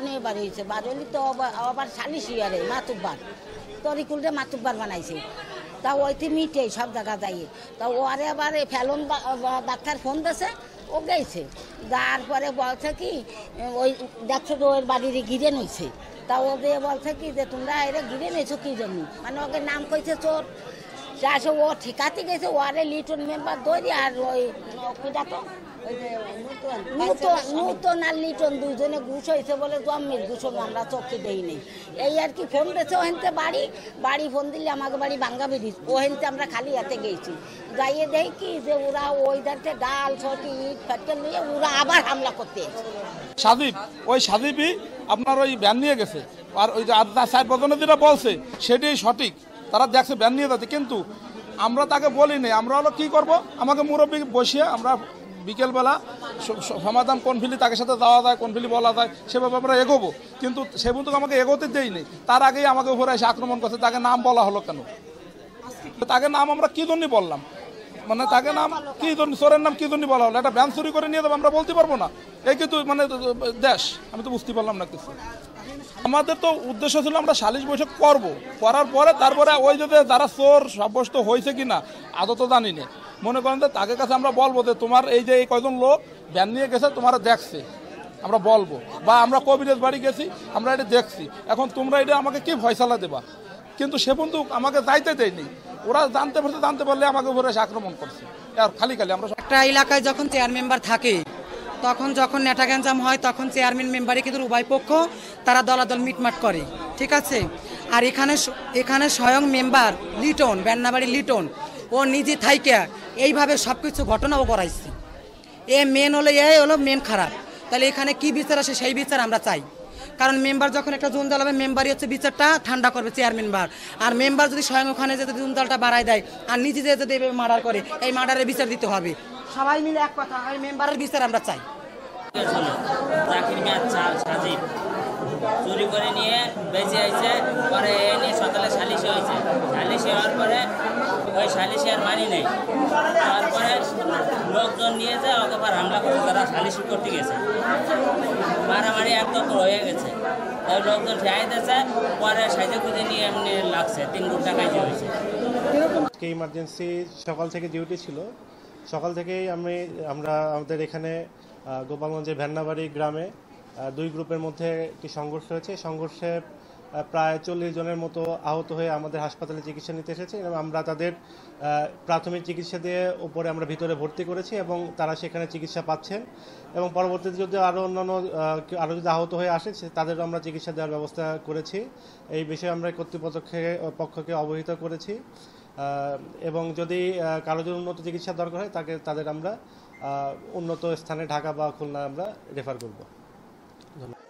নিয়ে বাড়ি হয়েছে, বাড়ি তো আবার সালিশি আরে মাতুব্বার তরিকুলরে মাতুব্বার বানাইছে। তা ওইতে মিটে সব জায়গা যাইয়ে তা ও আরে আবার ফেলন ডাক্তার ফোন দিয়েছে, ও গেছে যার পরে বলছে কি ওই দেখছো তো ওর বাড়ির ঘিরে নিয়েছে। তা ও দিয়ে বলছে কি যে তোমরা এরা ঘিরে নিয়েছো কি জন্য, মানে ওকে নাম কইছে চোর। সে আসে ও ঠিকাতে গেছে, ও আরে লিটন মেম্বার দৌড়ি আর ওই কিটা তো নূতন আর লিটন দুইজনে ঘুষ হয়েছে বলে জম্মের ঘুষ আমরা চোখে দেই নেই। এই আর কি ফোন দিয়েছে ওহেনতে বাড়ি ফোন দিলে আমাকে বাড়ি ভাঙ্গা বেরিয়েছ, ওহেনতে আমরা খালি হাতে গেছি। যাইয়ে দেই কি যে ওরা ওই ধারতে ডাল ছটি ইট ফ্যাক্টর নিয়ে ওরা আবার হামলা করতে এসেছে। সাদীপ ওই সাদীপই আপনার ওই ব্যান নিয়ে গেছে, আর ওই যে সাহেব প্রতিনিধিরা বলছে সেটাই সঠিক, তারা দেখছে ব্যান নিয়ে যাচ্ছে। কিন্তু আমরা তাকে বলি নাই, আমরা হলো কী করবো, আমাকে মুরব্বী বসিয়ে আমরা বিকেলবেলা সমাধান কোন ফিলি তাকে সাথে যাওয়া যায়, কোন ফিলি বলা যায় সেভাবে আমরা এগোবো। কিন্তু সে কিন্তু আমাকে এগোতে দেয়নি, তার আগেই আমাকে উপরে এসে আক্রমণ করছে। তাকে নাম বলা হলো কেন, তাকে নাম আমরা কী জন্য বললাম, মানে তাকে নাম কী জন্য, চোরের নাম কী জন্য বলা হলো? একটা ব্যান চুরি করে নিয়ে যাবো আমরা বলতে পারবো না? এই কিন্তু মানে দেশ, আমি তো বুঝতে পারলাম না কিছু। আমাদের তো উদ্দেশ্য ছিল আমরা সালিশ বৈঠক করবো, করার পরে তারপরে ওই যদি যারা চোর সাব্যস্ত হয়েছে কি না আদৌ তো জানি না, মনে করেন যে তাকে কাছে আমরা বলবো যে তোমার এই যে এই কয়জন লোক ব্যান নিয়ে গেছে তোমার দেখছে, আমরা বলবো। বা আমরা কবিরাজ বাড়ি গেছি, আমরা এটা দেখছি, এখন তোমরা এটা আমাকে কি ফয়সালা দেবা? কিন্তু সে বন্ধু আমাকে যাইতে দেয়নি, ওরা জানতে পারলে আমাকে উপরে এসে আক্রমণ করছে। আর খালি আমরা একটা এলাকায় যখন চেয়ার মেম্বার থাকে তখন যখন নেটা গ্যাঞ্জাম হয় তখন চেয়ারম্যান মেম্বারে কিন্তু উভয় পক্ষ তারা দলাদল মিটমাট করে, ঠিক আছে। আর এখানে স্বয়ং মেম্বার লিটন, বেন্নাবাড়ি লিটন, ও নিজে থাইকে এইভাবে সব কিছু ঘটনাও করাইছে। হলো মেন খারাপ। তাহলে এখানে কি বিচার আসে সেই বিচার আমরা চাই। কারণ মেম্বার যখন একটা জঞ্জাল হবে, মেম্বারই হচ্ছে বিচারটা ঠান্ডা করবে চেয়ারম্যান বার। আর মেম্বার যদি স্বয়ং ওখানে যে জঞ্জালটা বাড়ায় দেয় আর নিজে যে যদি মার্ডার করে, এই মার্ডারের বিচার দিতে হবে। সবাই মিলে এক কথা, ওই মেম্বারের বিচার আমরা চাই। চুরি করে নিয়ে বেঁচে আইছে, পরে এ নিয়ে সকালে সালিশি হয়েছে, সালিশি হওয়ার পরে ওই সালিশি আর মানি নেই, তারপরে লোকজন নিয়ে যায় ওকে আবার হামলা করছে, তারা সালিশি করতে গেছে, মারামারি একদম হয়ে গেছে। তাই লোকজন ঠেয়াই দিয়েছে, পরে সাইজে খুঁজে নিয়ে এমনি লাগছে 3 কোটি টাকায় যে হয়েছে। ইমার্জেন্সি সকাল থেকে ডিউটি ছিল, সকাল থেকেই আমরা আমাদের এখানে গোপালগঞ্জের ভেন্নাবাড়ি গ্রামে 2 গ্রুপের মধ্যে একটি সংঘর্ষ হয়েছে। সংঘর্ষে প্রায় 40 জনের মতো আহত হয়ে আমাদের হাসপাতালে চিকিৎসা নিতে এসেছে এবং আমরা তাদের প্রাথমিক চিকিৎসা দিয়ে উপরে আমরা ভিতরে ভর্তি করেছি এবং তারা সেখানে চিকিৎসা পাচ্ছেন। এবং পরবর্তীতে যদি আরও যদি আহত হয়ে আসে তাদেরও আমরা চিকিৎসা দেওয়ার ব্যবস্থা করেছি। এই বিষয়ে আমরা কর্তৃপক্ষকে অবহিত করেছি এবং যদি কারো যদি উন্নত চিকিৎসা দরকার হয় তাদের আমরা উন্নত স্থানে ঢাকা বা খুলনা আমরা রেফার করব। ধন্যবাদ।